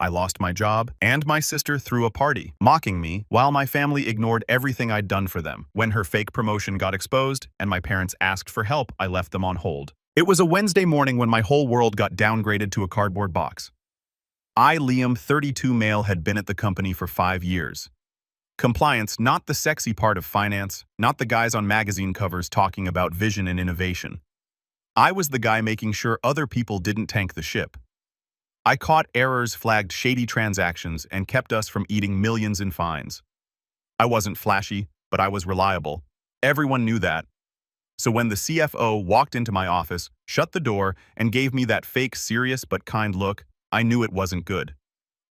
I lost my job, and my sister threw a party, mocking me, while my family ignored everything I'd done for them. When her fake promotion got exposed and my parents asked for help, I left them on hold. It was a Wednesday morning when my whole world got downgraded to a cardboard box. I, Liam, 32 male, had been at the company for 5 years. Compliance, not the sexy part of finance, not the guys on magazine covers talking about vision and innovation. I was the guy making sure other people didn't tank the ship. I caught errors, flagged shady transactions, and kept us from eating millions in fines. I wasn't flashy, but I was reliable. Everyone knew that. So when the CFO walked into my office, shut the door, and gave me that fake serious but kind look, I knew it wasn't good.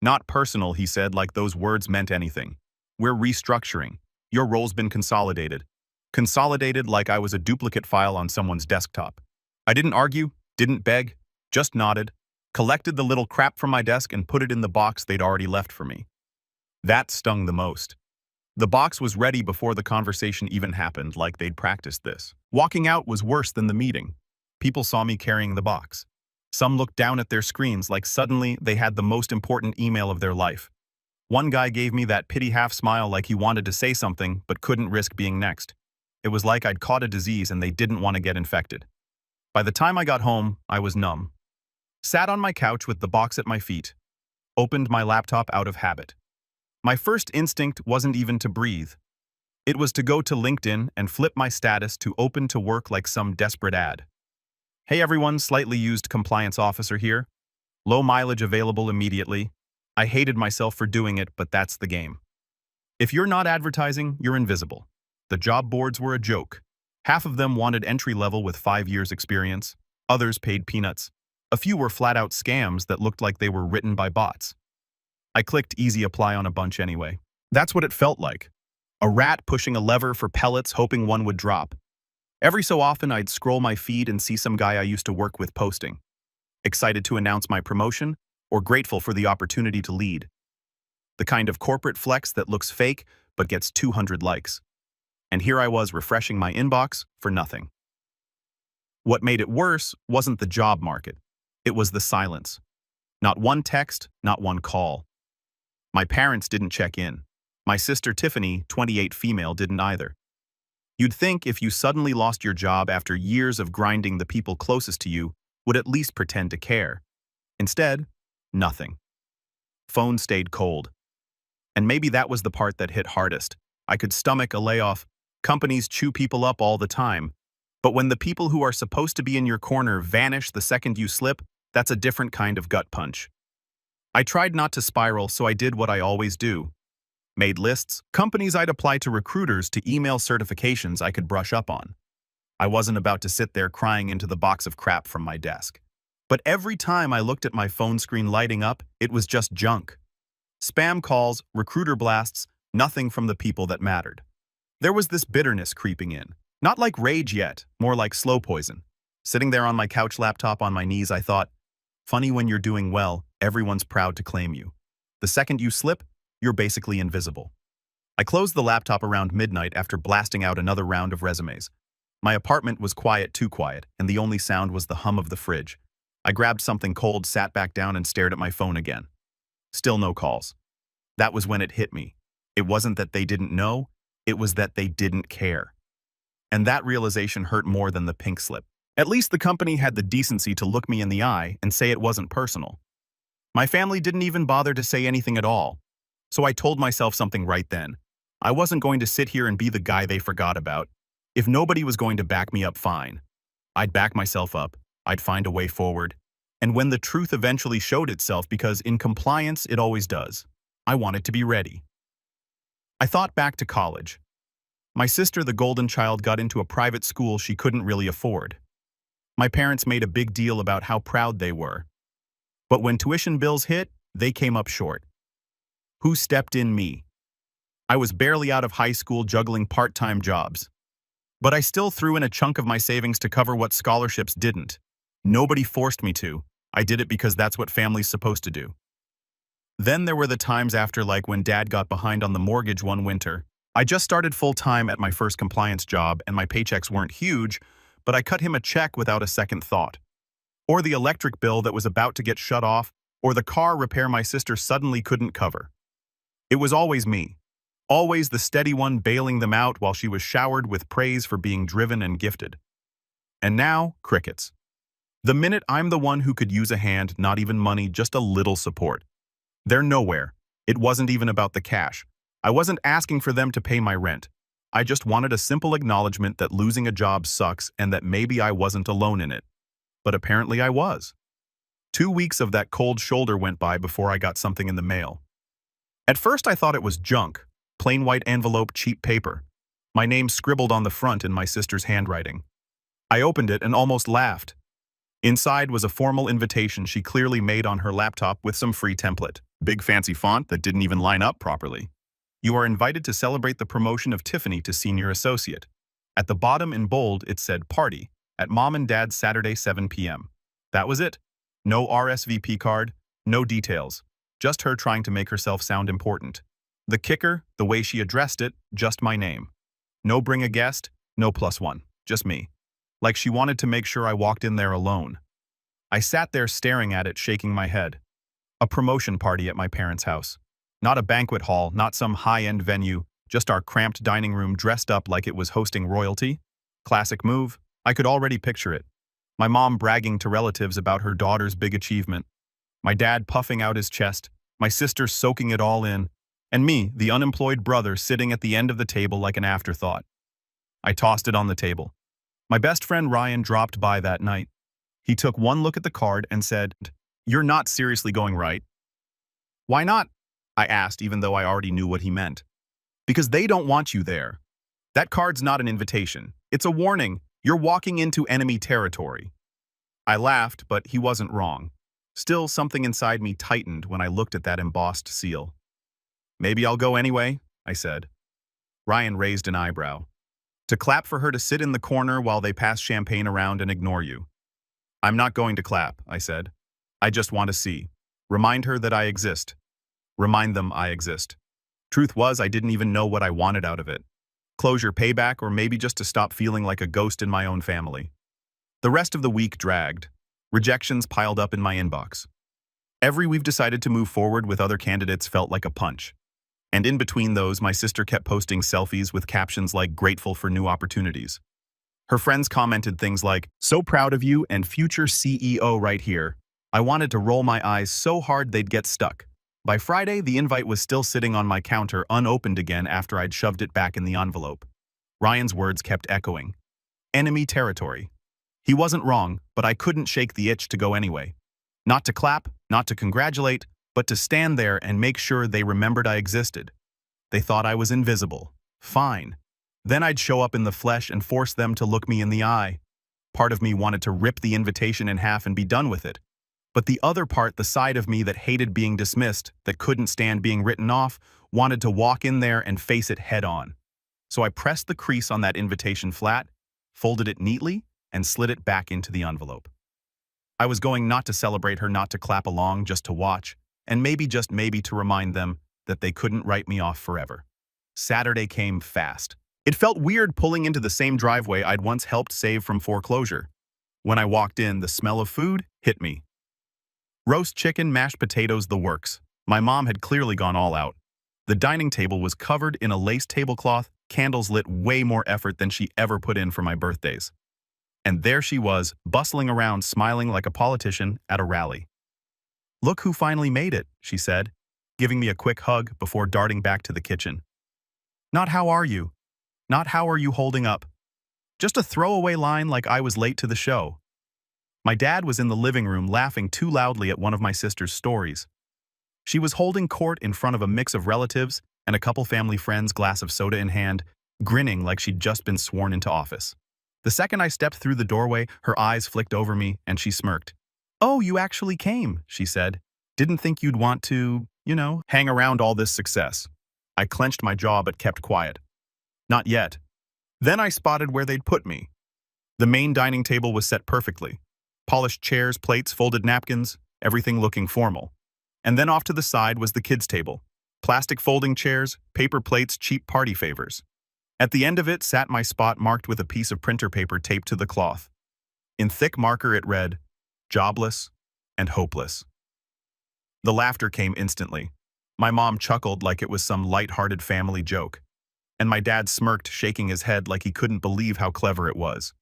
Not personal, he said, like those words meant anything. We're restructuring. Your role's been consolidated. Consolidated like I was a duplicate file on someone's desktop. I didn't argue, didn't beg, just nodded, collected the little crap from my desk and put it in the box they'd already left for me. That stung the most. The box was ready before the conversation even happened, like they'd practiced this. Walking out was worse than the meeting. People saw me carrying the box. Some looked down at their screens like suddenly they had the most important email of their life. One guy gave me that pity half smile like he wanted to say something but couldn't risk being next. It was like I'd caught a disease and they didn't want to get infected. By the time I got home, I was numb. Sat on my couch with the box at my feet. Opened my laptop out of habit. My first instinct wasn't even to breathe. It was to go to LinkedIn and flip my status to open to work like some desperate ad. Hey everyone, slightly used compliance officer here. Low mileage available immediately. I hated myself for doing it, but that's the game. If you're not advertising, you're invisible. The job boards were a joke. Half of them wanted entry level with 5 years experience. Others paid peanuts. A few were flat-out scams that looked like they were written by bots. I clicked easy apply on a bunch anyway. That's what it felt like. A rat pushing a lever for pellets hoping one would drop. Every so often I'd scroll my feed and see some guy I used to work with posting. Excited to announce my promotion, or grateful for the opportunity to lead. The kind of corporate flex that looks fake but gets 200 likes. And here I was refreshing my inbox for nothing. What made it worse wasn't the job market. It was the silence. Not one text, not one call. My parents didn't check in. My sister Tiffany, 28 female, didn't either. You'd think if you suddenly lost your job after years of grinding, the people closest to you would at least pretend to care. Instead, nothing. Phone stayed cold. And maybe that was the part that hit hardest. I could stomach a layoff. Companies chew people up all the time. But when the people who are supposed to be in your corner vanish the second you slip, that's a different kind of gut punch. I tried not to spiral, so I did what I always do. Made lists, companies I'd apply to, recruiters to email certifications I could brush up on. I wasn't about to sit there crying into the box of crap from my desk. But every time I looked at my phone screen lighting up, it was just junk. Spam calls, recruiter blasts, nothing from the people that mattered. There was this bitterness creeping in. Not like rage yet, more like slow poison. Sitting there on my couch, laptop on my knees, I thought, funny, when you're doing well, everyone's proud to claim you. The second you slip, you're basically invisible. I closed the laptop around midnight after blasting out another round of resumes. My apartment was quiet, too quiet, and the only sound was the hum of the fridge. I grabbed something cold, sat back down, and stared at my phone again. Still no calls. That was when it hit me. It wasn't that they didn't know, it was that they didn't care. And that realization hurt more than the pink slip. At least the company had the decency to look me in the eye and say it wasn't personal. My family didn't even bother to say anything at all. So I told myself something right then. I wasn't going to sit here and be the guy they forgot about. If nobody was going to back me up, fine. I'd back myself up. I'd find a way forward. And when the truth eventually showed itself, because in compliance it always does, I wanted to be ready. I thought back to college. My sister, the golden child, got into a private school she couldn't really afford. My parents made a big deal about how proud they were. But when tuition bills hit, they came up short. Who stepped in? Me. I was barely out of high school, juggling part-time jobs. But I still threw in a chunk of my savings to cover what scholarships didn't. Nobody forced me to. I did it because that's what family's supposed to do. Then there were the times after, like when Dad got behind on the mortgage one winter. I just started full-time at my first compliance job and my paychecks weren't huge, but I cut him a check without a second thought. Or the electric bill that was about to get shut off, or the car repair my sister suddenly couldn't cover. It was always me. Always the steady one bailing them out while she was showered with praise for being driven and gifted. And now, crickets. The minute I'm the one who could use a hand, not even money, just a little support. They're nowhere. It wasn't even about the cash. I wasn't asking for them to pay my rent. I just wanted a simple acknowledgement that losing a job sucks and that maybe I wasn't alone in it. But apparently I was. 2 weeks of that cold shoulder went by before I got something in the mail. At first I thought it was junk, plain white envelope, cheap paper. My name scribbled on the front in my sister's handwriting. I opened it and almost laughed. Inside was a formal invitation she clearly made on her laptop with some free template. Big fancy font that didn't even line up properly. You are invited to celebrate the promotion of Tiffany to senior associate. At the bottom in bold it said party at Mom and Dad's Saturday 7 p.m. That was it. No RSVP card, no details. Just her trying to make herself sound important. The kicker, the way she addressed it, just my name. No bring a guest, no +1, just me. Like she wanted to make sure I walked in there alone. I sat there staring at it, shaking my head. A promotion party at my parents' house. Not a banquet hall, not some high-end venue, just our cramped dining room dressed up like it was hosting royalty. Classic move. I could already picture it. My mom bragging to relatives about her daughter's big achievement. My dad puffing out his chest, my sister soaking it all in, and me, the unemployed brother, sitting at the end of the table like an afterthought. I tossed it on the table. My best friend Ryan dropped by that night. He took one look at the card and said, "You're not seriously going, right?" "Why not?" I asked, even though I already knew what he meant. "Because they don't want you there. That card's not an invitation. It's a warning. You're walking into enemy territory." I laughed, but he wasn't wrong. Still, something inside me tightened when I looked at that embossed seal. "Maybe I'll go anyway," I said. Ryan raised an eyebrow. "To clap for her to sit in the corner while they pass champagne around and ignore you." "I'm not going to clap," I said. "I just want to see. Remind her that I exist. Remind them I exist." Truth was, I didn't even know what I wanted out of it. Closure, payback, or maybe just to stop feeling like a ghost in my own family. The rest of the week dragged. Rejections piled up in my inbox. Every we've decided to move forward with other candidates felt like a punch. And in between those, my sister kept posting selfies with captions like "grateful for new opportunities." Her friends commented things like, "So proud of you and future CEO right here." I wanted to roll my eyes so hard they'd get stuck. By Friday, the invite was still sitting on my counter, unopened again after I'd shoved it back in the envelope. Ryan's words kept echoing. Enemy territory. He wasn't wrong, but I couldn't shake the itch to go anyway. Not to clap, not to congratulate, but to stand there and make sure they remembered I existed. They thought I was invisible. Fine. Then I'd show up in the flesh and force them to look me in the eye. Part of me wanted to rip the invitation in half and be done with it. But the other part, the side of me that hated being dismissed, that couldn't stand being written off, wanted to walk in there and face it head on. So I pressed the crease on that invitation flat, folded it neatly, and slid it back into the envelope. I was going not to celebrate her, not to clap along, just to watch, and maybe, just maybe, to remind them that they couldn't write me off forever. Saturday came fast. It felt weird pulling into the same driveway I'd once helped save from foreclosure. When I walked in, the smell of food hit me. Roast chicken, mashed potatoes, the works. My mom had clearly gone all out. The dining table was covered in a lace tablecloth, candles lit, way more effort than she ever put in for my birthdays. And there she was, bustling around, smiling like a politician at a rally. "Look who finally made it," she said, giving me a quick hug before darting back to the kitchen. Not "how are you?" Not "how are you holding up?" Just a throwaway line like I was late to the show. My dad was in the living room laughing too loudly at one of my sister's stories. She was holding court in front of a mix of relatives and a couple family friends, glass of soda in hand, grinning like she'd just been sworn into office. The second I stepped through the doorway, her eyes flicked over me and she smirked. "Oh, you actually came," she said. "Didn't think you'd want to, hang around all this success." I clenched my jaw but kept quiet. Not yet. Then I spotted where they'd put me. The main dining table was set perfectly. Polished chairs, plates, folded napkins, everything looking formal. And then off to the side was the kids' table. Plastic folding chairs, paper plates, cheap party favors. At the end of it sat my spot, marked with a piece of printer paper taped to the cloth. In thick marker it read, "Jobless and hopeless." The laughter came instantly. My mom chuckled like it was some light-hearted family joke, and my dad smirked, shaking his head like he couldn't believe how clever it was.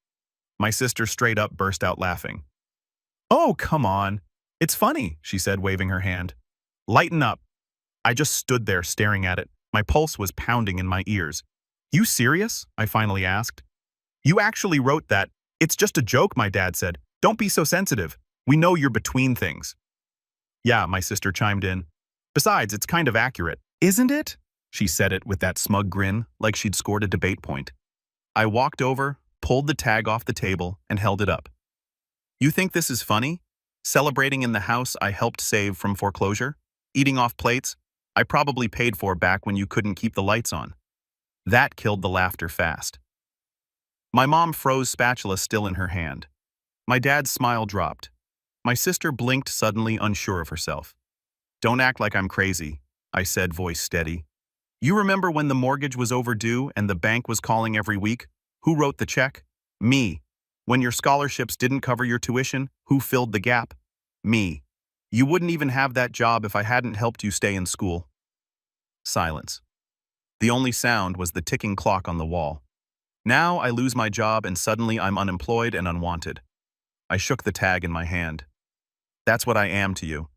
My sister straight up burst out laughing. "Oh, come on. It's funny," she said, waving her hand. "Lighten up." I just stood there staring at it. My pulse was pounding in my ears. "You serious?" I finally asked. "You actually wrote that?" "It's just a joke," my dad said. "Don't be so sensitive. We know you're between things." "Yeah," my sister chimed in. "Besides, it's kind of accurate." "Isn't it?" She said it with that smug grin, like she'd scored a debate point. I walked over, pulled the tag off the table, and held it up. "You think this is funny? Celebrating in the house I helped save from foreclosure? Eating off plates I probably paid for back when you couldn't keep the lights on?" That killed the laughter fast. My mom froze, spatula still in her hand. My dad's smile dropped. My sister blinked, suddenly unsure of herself. "Don't act like I'm crazy," I said, voice steady. "You remember when the mortgage was overdue and the bank was calling every week? Who wrote the check? Me. When your scholarships didn't cover your tuition, who filled the gap? Me. You wouldn't even have that job if I hadn't helped you stay in school." Silence. The only sound was the ticking clock on the wall. Now I lose my job and suddenly I'm unemployed and unwanted. I shook the tag in my hand. "That's what I am to you."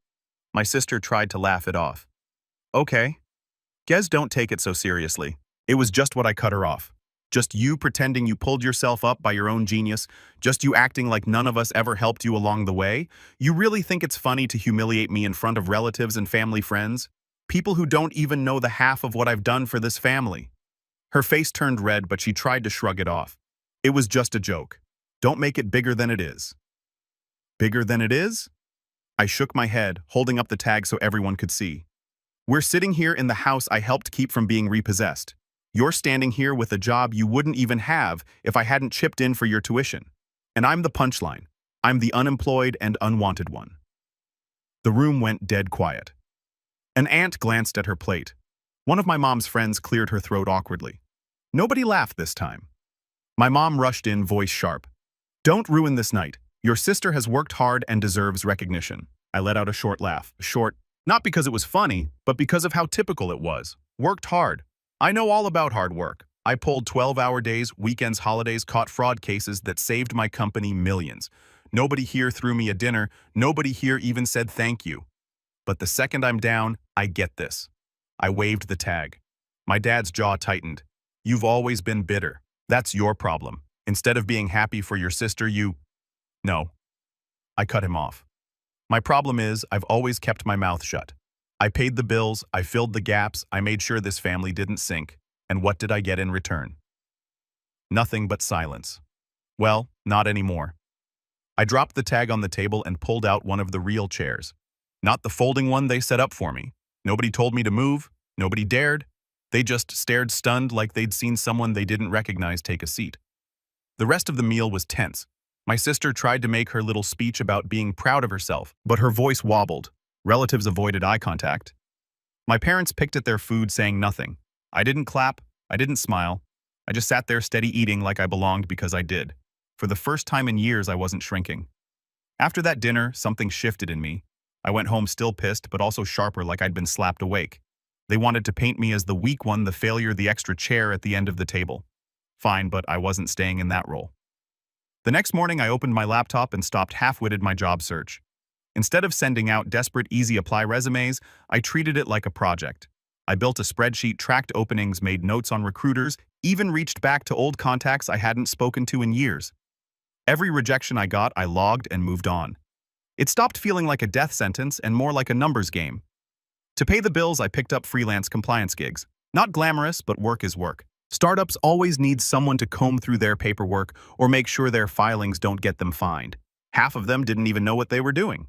My sister tried to laugh it off. "Okay. Guess don't take it so seriously." It was just what I cut her off. Just you pretending you pulled yourself up by your own genius, just you acting like none of us ever helped you along the way. You really think it's funny to humiliate me in front of relatives and family friends? People who don't even know the half of what I've done for this family. Her face turned red, but she tried to shrug it off. "It was just a joke. Don't make it bigger than it is." "Bigger than it is?" I shook my head, holding up the tag so everyone could see. "We're sitting here in the house I helped keep from being repossessed. You're standing here with a job you wouldn't even have if I hadn't chipped in for your tuition. And I'm the punchline. I'm the unemployed and unwanted one." The room went dead quiet. An aunt glanced at her plate. One of my mom's friends cleared her throat awkwardly. Nobody laughed this time. My mom rushed in, voice sharp. "Don't ruin this night. Your sister has worked hard and deserves recognition." I let out a short laugh. Short, not because it was funny, but because of how typical it was. Worked hard. I know all about hard work. I pulled 12-hour days, weekends, holidays, caught fraud cases that saved my company millions. Nobody here threw me a dinner. Nobody here even said thank you. But the second I'm down, I get this. I waved the tag. My dad's jaw tightened. "You've always been bitter. That's your problem. Instead of being happy for your sister, you—" "No." I cut him off. "My problem is I've always kept my mouth shut. I paid the bills, I filled the gaps, I made sure this family didn't sink. And what did I get in return? Nothing but silence. Well, not anymore." I dropped the tag on the table and pulled out one of the real chairs. Not the folding one they set up for me. Nobody told me to move. Nobody dared. They just stared, stunned, like they'd seen someone they didn't recognize take a seat. The rest of the meal was tense. My sister tried to make her little speech about being proud of herself, but her voice wobbled. Relatives avoided eye contact. My parents picked at their food, saying nothing. I didn't clap. I didn't smile. I just sat there steady, eating like I belonged because I did. For the first time in years, I wasn't shrinking. After that dinner, something shifted in me. I went home still pissed, but also sharper, like I'd been slapped awake. They wanted to paint me as the weak one, the failure, the extra chair at the end of the table. Fine, but I wasn't staying in that role. The next morning, I opened my laptop and stopped half-witted my job search. Instead of sending out desperate, easy apply resumes, I treated it like a project. I built a spreadsheet, tracked openings, made notes on recruiters, even reached back to old contacts I hadn't spoken to in years. Every rejection I got, I logged and moved on. It stopped feeling like a death sentence and more like a numbers game. To pay the bills, I picked up freelance compliance gigs. Not glamorous, but work is work. Startups always need someone to comb through their paperwork or make sure their filings don't get them fined. Half of them didn't even know what they were doing.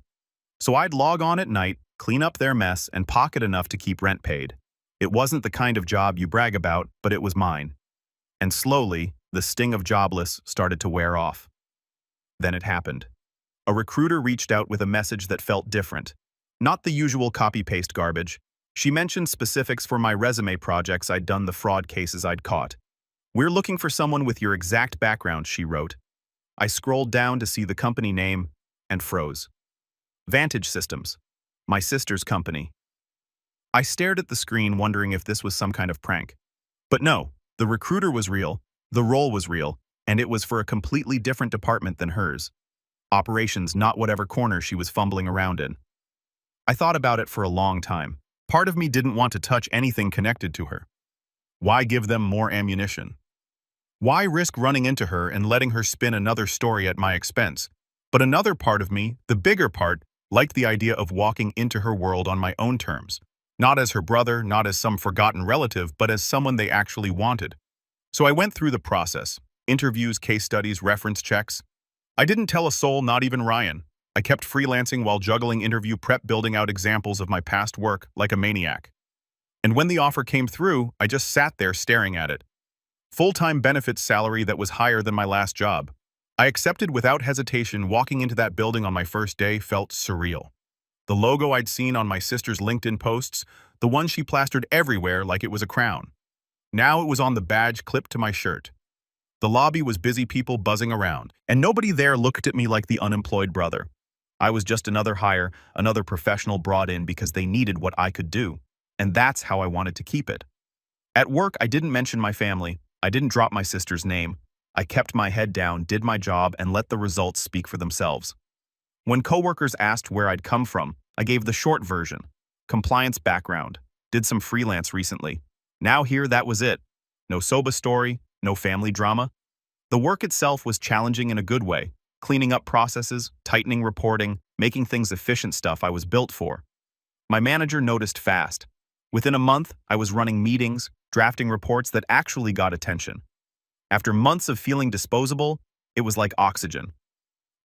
So I'd log on at night, clean up their mess, and pocket enough to keep rent paid. It wasn't the kind of job you brag about, but it was mine. And slowly, the sting of jobless started to wear off. Then it happened. A recruiter reached out with a message that felt different. Not the usual copy-paste garbage. She mentioned specifics for my resume projects I'd done, the fraud cases I'd caught. "We're looking for someone with your exact background," she wrote. I scrolled down to see the company name and froze. Vantage Systems. My sister's company. I stared at the screen wondering if this was some kind of prank. But no, the recruiter was real, the role was real, and it was for a completely different department than hers. Operations, not whatever corner she was fumbling around in. I thought about it for a long time. Part of me didn't want to touch anything connected to her. Why give them more ammunition? Why risk running into her and letting her spin another story at my expense? But another part of me, the bigger part, liked the idea of walking into her world on my own terms. Not as her brother, not as some forgotten relative, but as someone they actually wanted. So I went through the process. Interviews, case studies, reference checks. I didn't tell a soul, not even Ryan. I kept freelancing while juggling interview prep, building out examples of my past work like a maniac. And when the offer came through, I just sat there staring at it. Full-time benefits salary that was higher than my last job. I accepted without hesitation. Walking into that building on my first day felt surreal. The logo I'd seen on my sister's LinkedIn posts, the one she plastered everywhere like it was a crown. Now it was on the badge clipped to my shirt. The lobby was busy, people buzzing around, and nobody there looked at me like the unemployed brother. I was just another hire, another professional brought in because they needed what I could do, and that's how I wanted to keep it. At work, I didn't mention my family. I didn't drop my sister's name. I kept my head down, did my job, and let the results speak for themselves. When coworkers asked where I'd come from, I gave the short version. Compliance background. Did some freelance recently. Now here, that was it. No soba story, no family drama. The work itself was challenging in a good way. Cleaning up processes, tightening reporting, making things efficient, stuff I was built for. My manager noticed fast. Within a month, I was running meetings, drafting reports that actually got attention. After months of feeling disposable, it was like oxygen.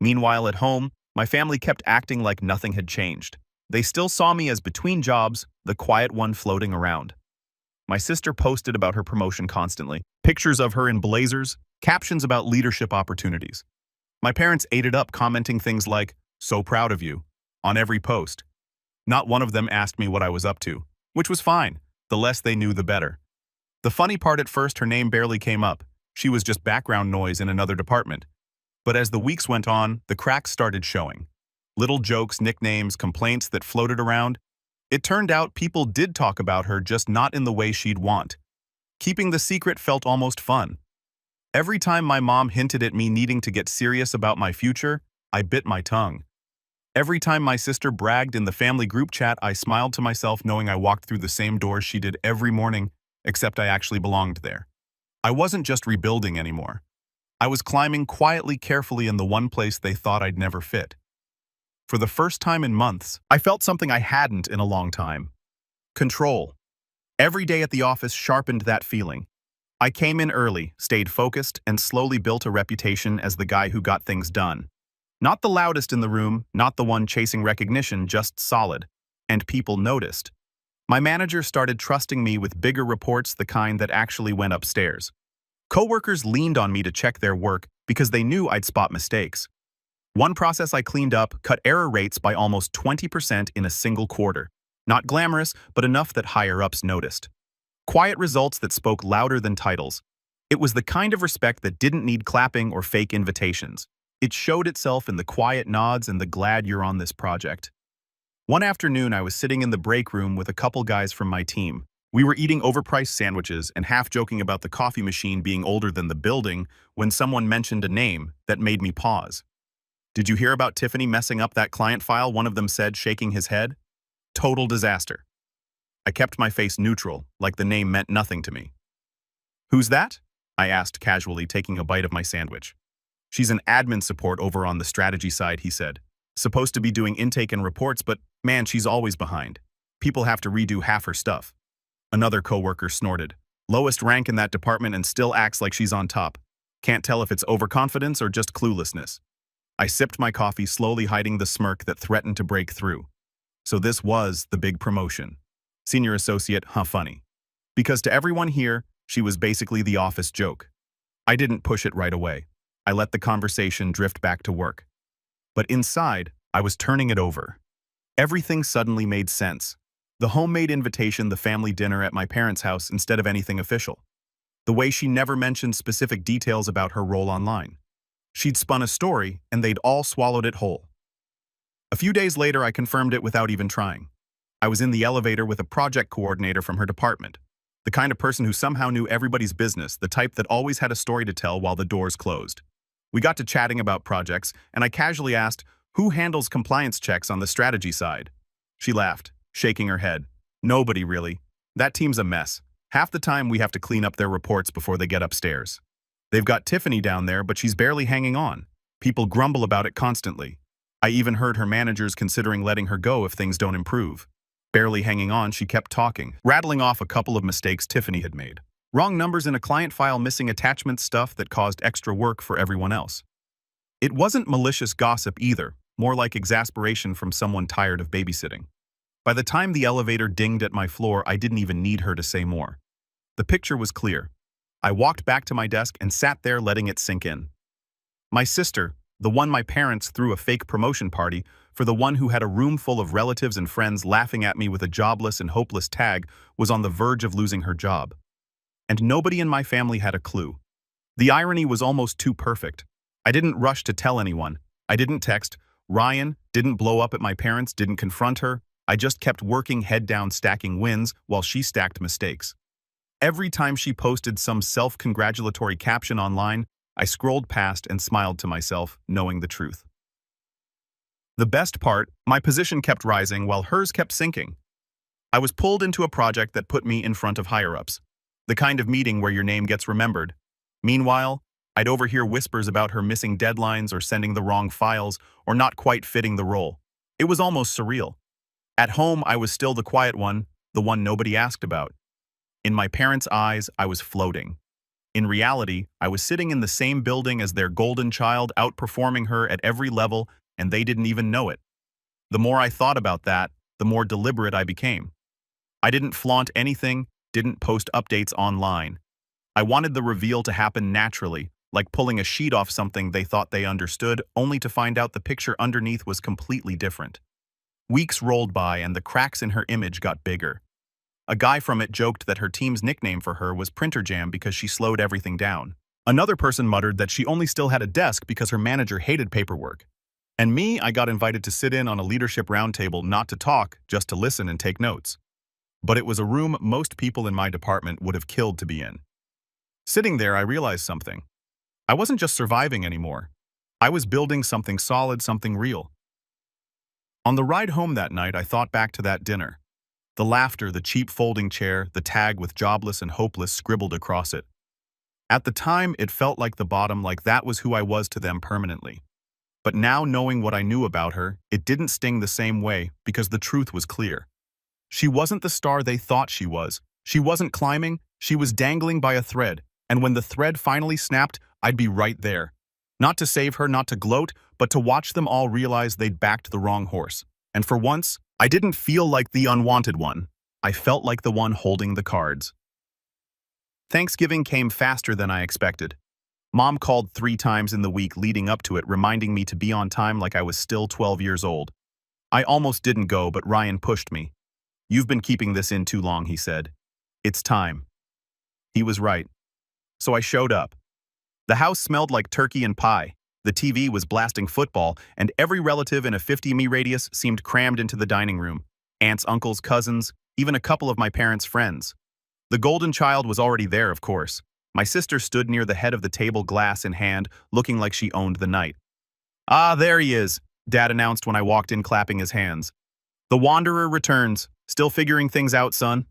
Meanwhile, at home, my family kept acting like nothing had changed. They still saw me as between jobs, the quiet one floating around. My sister posted about her promotion constantly, pictures of her in blazers, captions about leadership opportunities. My parents ate it up, commenting things like, "So proud of you," on every post. Not one of them asked me what I was up to, which was fine. The less they knew, the better. The funny part, at first, her name barely came up. She was just background noise in another department. But as the weeks went on, the cracks started showing. Little jokes, nicknames, complaints that floated around. It turned out people did talk about her, just not in the way she'd want. Keeping the secret felt almost fun. Every time my mom hinted at me needing to get serious about my future, I bit my tongue. Every time my sister bragged in the family group chat, I smiled to myself, knowing I walked through the same doors she did every morning, except I actually belonged there. I wasn't just rebuilding anymore. I was climbing quietly, carefully in the one place they thought I'd never fit. For the first time in months, I felt something I hadn't in a long time. Control. Every day at the office sharpened that feeling. I came in early, stayed focused, and slowly built a reputation as the guy who got things done. Not the loudest in the room, not the one chasing recognition, just solid. And people noticed. My manager started trusting me with bigger reports, the kind that actually went upstairs. Coworkers leaned on me to check their work because they knew I'd spot mistakes. One process I cleaned up cut error rates by almost 20% in a single quarter. Not glamorous, but enough that higher-ups noticed. Quiet results that spoke louder than titles. It was the kind of respect that didn't need clapping or fake invitations. It showed itself in the quiet nods and the "glad you're on this project." One afternoon, I was sitting in the break room with a couple guys from my team. We were eating overpriced sandwiches and half joking about the coffee machine being older than the building when someone mentioned a name that made me pause. "Did you hear about Tiffany messing up that client file?" one of them said, shaking his head. "Total disaster." I kept my face neutral, like the name meant nothing to me. "Who's that?" I asked casually, taking a bite of my sandwich. "She's an admin support over on the strategy side," he said. "Supposed to be doing intake and reports, but man, she's always behind. People have to redo half her stuff." Another coworker snorted. "Lowest rank in that department and still acts like she's on top. Can't tell if it's overconfidence or just cluelessness." I sipped my coffee, slowly hiding the smirk that threatened to break through. So this was the big promotion. Senior associate, funny. Because to everyone here, she was basically the office joke. I didn't push it right away. I let the conversation drift back to work. But inside, I was turning it over. Everything suddenly made sense. The homemade invitation, the family dinner at my parents' house instead of anything official. The way she never mentioned specific details about her role online. She'd spun a story, and they'd all swallowed it whole. A few days later, I confirmed it without even trying. I was in the elevator with a project coordinator from her department, the kind of person who somehow knew everybody's business, the type that always had a story to tell while the doors closed. We got to chatting about projects, and I casually asked, "Who handles compliance checks on the strategy side?" She laughed, shaking her head. "Nobody, really. That team's a mess. Half the time we have to clean up their reports before they get upstairs. They've got Tiffany down there, but she's barely hanging on. People grumble about it constantly. I even heard her managers considering letting her go if things don't improve." Barely hanging on, she kept talking, rattling off a couple of mistakes Tiffany had made. Wrong numbers in a client file, missing attachment stuff that caused extra work for everyone else. It wasn't malicious gossip either, more like exasperation from someone tired of babysitting. By the time the elevator dinged at my floor, I didn't even need her to say more. The picture was clear. I walked back to my desk and sat there letting it sink in. My sister, the one my parents threw a fake promotion party for, the one who had a room full of relatives and friends laughing at me with a jobless and hopeless tag, was on the verge of losing her job. And nobody in my family had a clue. The irony was almost too perfect. I didn't rush to tell anyone. I didn't text Ryan, didn't blow up at my parents, didn't confront her. I just kept working, head down, stacking wins while she stacked mistakes. Every time she posted some self-congratulatory caption online, I scrolled past and smiled to myself, knowing the truth. The best part, my position kept rising while hers kept sinking. I was pulled into a project that put me in front of higher-ups, the kind of meeting where your name gets remembered. Meanwhile, I'd overhear whispers about her missing deadlines or sending the wrong files or not quite fitting the role. It was almost surreal. At home, I was still the quiet one, the one nobody asked about. In my parents' eyes, I was floating. In reality, I was sitting in the same building as their golden child, outperforming her at every level, and they didn't even know it. The more I thought about that, the more deliberate I became. I didn't flaunt anything, didn't post updates online. I wanted the reveal to happen naturally, like pulling a sheet off something they thought they understood, only to find out the picture underneath was completely different. Weeks rolled by and the cracks in her image got bigger. A guy from it joked that her team's nickname for her was Printer Jam because she slowed everything down. Another person muttered that she only still had a desk because her manager hated paperwork. And me, I got invited to sit in on a leadership roundtable, not to talk, just to listen and take notes. But it was a room most people in my department would have killed to be in. Sitting there, I realized something. I wasn't just surviving anymore. I was building something solid, something real. On the ride home that night, I thought back to that dinner. The laughter, the cheap folding chair, the tag with jobless and hopeless scribbled across it. At the time, it felt like the bottom, like that was who I was to them permanently. But now, knowing what I knew about her, it didn't sting the same way because the truth was clear. She wasn't the star they thought she was. She wasn't climbing, she was dangling by a thread, and when the thread finally snapped, I'd be right there. Not to save her, not to gloat, but to watch them all realize they'd backed the wrong horse. And for once, I didn't feel like the unwanted one. I felt like the one holding the cards. Thanksgiving came faster than I expected. Mom called 3 times in the week leading up to it, reminding me to be on time like I was still 12 years old. I almost didn't go, but Ryan pushed me. "You've been keeping this in too long," he said. "It's time." He was right. So I showed up. The house smelled like turkey and pie. The TV was blasting football, and every relative in a 50-me radius seemed crammed into the dining room. Aunts, uncles, cousins, even a couple of my parents' friends. The golden child was already there, of course. My sister stood near the head of the table, glass in hand, looking like she owned the night. "Ah, there he is," Dad announced when I walked in, clapping his hands. "The wanderer returns. Still figuring things out, son?"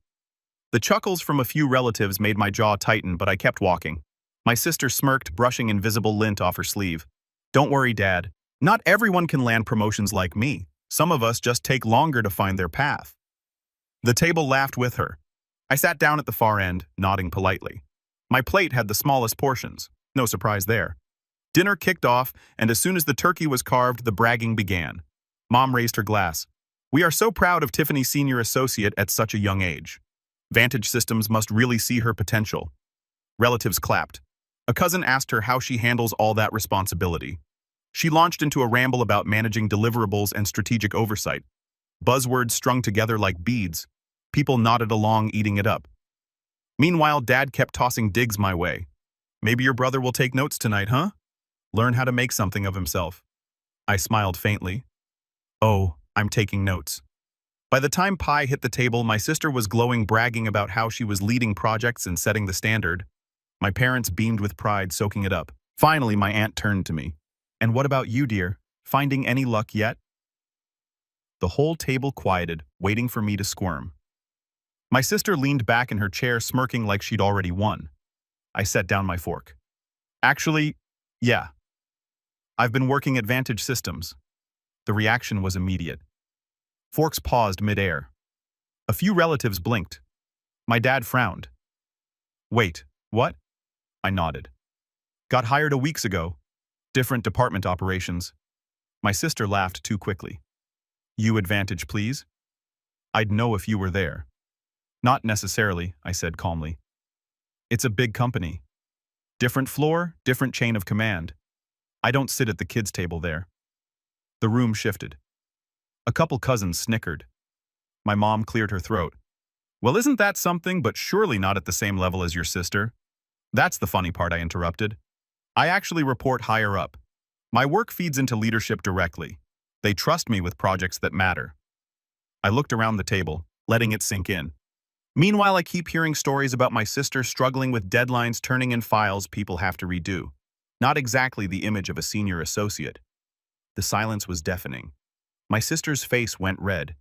The chuckles from a few relatives made my jaw tighten, but I kept walking. My sister smirked, brushing invisible lint off her sleeve. "Don't worry, Dad. Not everyone can land promotions like me. Some of us just take longer to find their path." The table laughed with her. I sat down at the far end, nodding politely. My plate had the smallest portions. No surprise there. Dinner kicked off, and as soon as the turkey was carved, the bragging began. Mom raised her glass. "We are so proud of Tiffany's senior associate at such a young age. Vantage Systems must really see her potential." Relatives clapped. A cousin asked her how she handles all that responsibility. She launched into a ramble about managing deliverables and strategic oversight. Buzzwords strung together like beads. People nodded along, eating it up. Meanwhile, Dad kept tossing digs my way. "Maybe your brother will take notes tonight, huh? Learn how to make something of himself." I smiled faintly. Oh, I'm taking notes. By the time pie hit the table, my sister was glowing, bragging about how she was leading projects and setting the standard. My parents beamed with pride, soaking it up. Finally, my aunt turned to me. And what about you, dear? Finding any luck yet? The whole table quieted, waiting for me to squirm. My sister leaned back in her chair, smirking like she'd already won. I set down my fork. Actually, yeah. I've been working at Vantage Systems. The reaction was immediate. Forks paused midair. A few relatives blinked. My dad frowned. Wait, what? I nodded. Got hired a weeks ago. Different department operations. My sister laughed too quickly. You Advantage, please? I'd know if you were there. Not necessarily, I said calmly. It's a big company. Different floor, different chain of command. I don't sit at the kids' table there. The room shifted. A couple cousins snickered. My mom cleared her throat. Well, isn't that something, but surely not at the same level as your sister? That's the funny part, I interrupted. I actually report higher up. My work feeds into leadership directly. They trust me with projects that matter. I looked around the table, letting it sink in. Meanwhile, I keep hearing stories about my sister struggling with deadlines, turning in files people have to redo. Not exactly the image of a senior associate. The silence was deafening. My sister's face went red.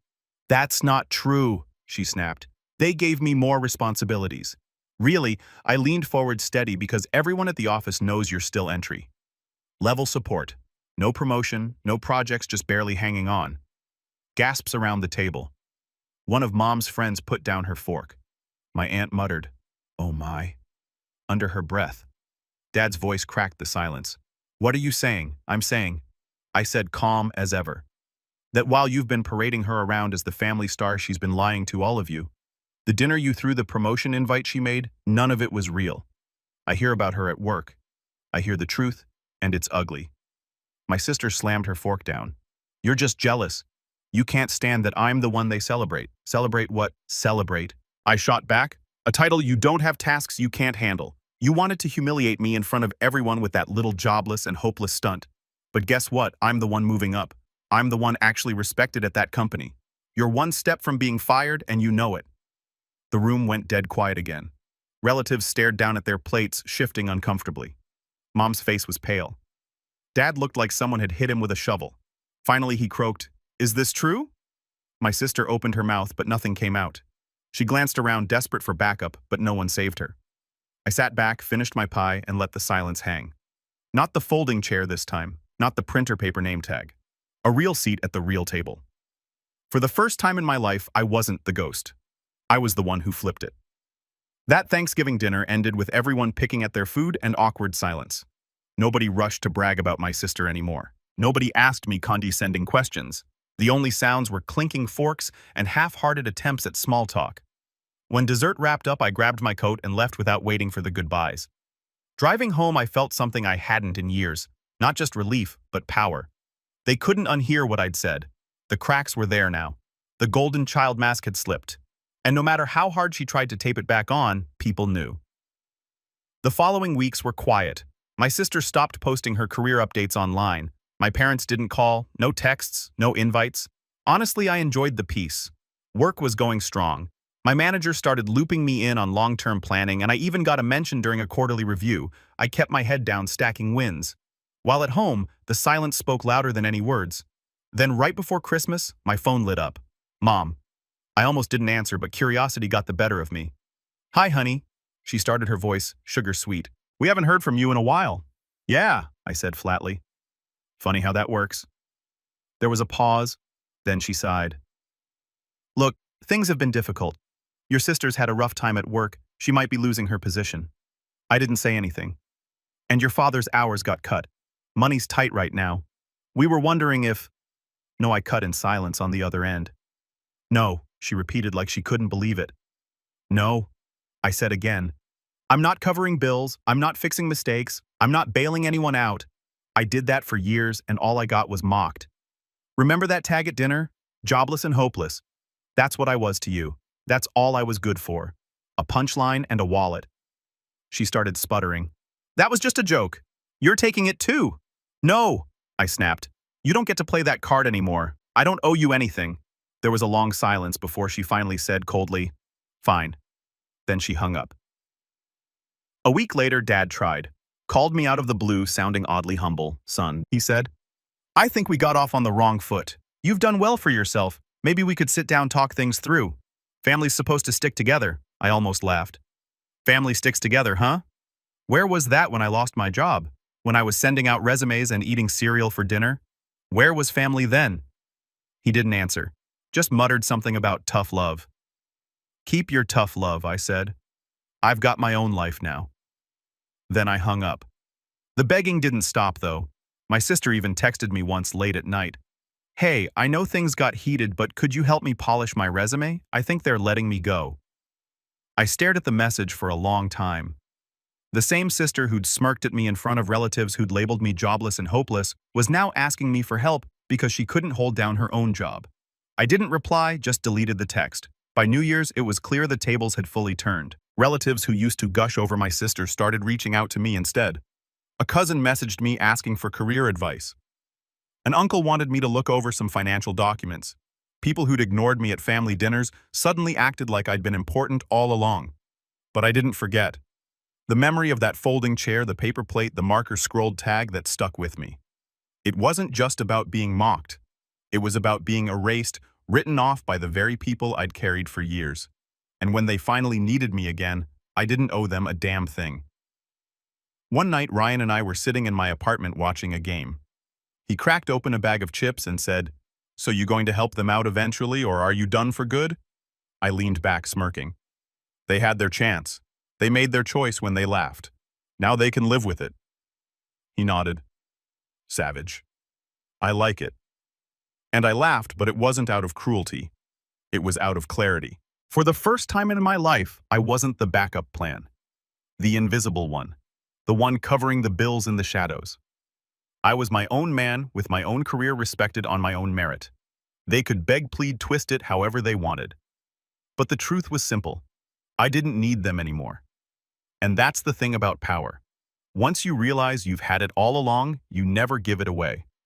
That's not true, she snapped. They gave me more responsibilities. Really, I leaned forward steady because everyone at the office knows you're still entry. Level support. No promotion, no projects, just barely hanging on. Gasps around the table. One of Mom's friends put down her fork. My aunt muttered, "Oh my," under her breath. Dad's voice cracked the silence. What are you saying? I'm saying, I said calm as ever, that while you've been parading her around as the family star, she's been lying to all of you. The dinner you threw the promotion invite she made, none of it was real. I hear about her at work. I hear the truth, and it's ugly. My sister slammed her fork down. You're just jealous. You can't stand that I'm the one they celebrate. Celebrate what? Celebrate. I shot back. A title you don't have, tasks you can't handle. You wanted to humiliate me in front of everyone with that little jobless and hopeless stunt. But guess what? I'm the one moving up. I'm the one actually respected at that company. You're one step from being fired, and you know it. The room went dead quiet again. Relatives stared down at their plates, shifting uncomfortably. Mom's face was pale. Dad looked like someone had hit him with a shovel. Finally, he croaked, "Is this true?" My sister opened her mouth, but nothing came out. She glanced around, desperate for backup, but no one saved her. I sat back, finished my pie, and let the silence hang. Not the folding chair this time, not the printer paper name tag. A real seat at the real table. For the first time in my life, I wasn't the ghost. I was the one who flipped it. That Thanksgiving dinner ended with everyone picking at their food and awkward silence. Nobody rushed to brag about my sister anymore. Nobody asked me condescending questions. The only sounds were clinking forks and half-hearted attempts at small talk. When dessert wrapped up, I grabbed my coat and left without waiting for the goodbyes. Driving home, I felt something I hadn't in years. Not just relief, but power. They couldn't unhear what I'd said. The cracks were there now. The golden child mask had slipped. And no matter how hard she tried to tape it back on, people knew. The following weeks were quiet. My sister stopped posting her career updates online. My parents didn't call, no texts, no invites. Honestly, I enjoyed the peace. Work was going strong. My manager started looping me in on long-term planning, and I even got a mention during a quarterly review. I kept my head down, stacking wins. While at home, the silence spoke louder than any words. Then right before Christmas, my phone lit up. Mom. I almost didn't answer, but curiosity got the better of me. Hi, honey. She started, her voice sugar sweet. We haven't heard from you in a while. Yeah, I said flatly. Funny how that works. There was a pause, then she sighed. Look, things have been difficult. Your sister's had a rough time at work. She might be losing her position. I didn't say anything. And your father's hours got cut. Money's tight right now. We were wondering if... No, I cut in silence on the other end. No, she repeated like she couldn't believe it. No, I said again. I'm not covering bills. I'm not fixing mistakes. I'm not bailing anyone out. I did that for years, and all I got was mocked. Remember that tag at dinner? Jobless and hopeless. That's what I was to you. That's all I was good for. A punchline and a wallet. She started sputtering. That was just a joke. You're taking it too. No, I snapped. You don't get to play that card anymore. I don't owe you anything. There was a long silence before she finally said coldly, "Fine." Then she hung up. A week later, Dad tried. Called me out of the blue, sounding oddly humble. "Son," he said, "I think we got off on the wrong foot. You've done well for yourself. Maybe we could sit down, talk things through. Family's supposed to stick together." I almost laughed. Family sticks together, huh? Where was that when I lost my job? When I was sending out resumes and eating cereal for dinner? Where was family then? He didn't answer, just muttered something about tough love. "Keep your tough love," I said. "I've got my own life now." Then I hung up. The begging didn't stop, though. My sister even texted me once late at night. "Hey, I know things got heated, but could you help me polish my resume? I think they're letting me go." I stared at the message for a long time. The same sister who'd smirked at me in front of relatives who'd labeled me jobless and hopeless was now asking me for help because she couldn't hold down her own job. I didn't reply, just deleted the text. By New Year's, it was clear the tables had fully turned. Relatives who used to gush over my sister started reaching out to me instead. A cousin messaged me asking for career advice. An uncle wanted me to look over some financial documents. People who'd ignored me at family dinners suddenly acted like I'd been important all along. But I didn't forget. The memory of that folding chair, the paper plate, the marker-scrolled tag that stuck with me. It wasn't just about being mocked. It was about being erased, written off by the very people I'd carried for years. And when they finally needed me again, I didn't owe them a damn thing. One night, Ryan and I were sitting in my apartment watching a game. He cracked open a bag of chips and said, "So you going to help them out eventually, or are you done for good?" I leaned back, smirking. They had their chance. They made their choice when they laughed. Now they can live with it. He nodded. Savage. I like it. And I laughed, but it wasn't out of cruelty. It was out of clarity. For the first time in my life, I wasn't the backup plan. The invisible one. The one covering the bills in the shadows. I was my own man, with my own career respected on my own merit. They could beg, plead, twist it however they wanted. But the truth was simple. I didn't need them anymore. And that's the thing about power. Once you realize you've had it all along, you never give it away.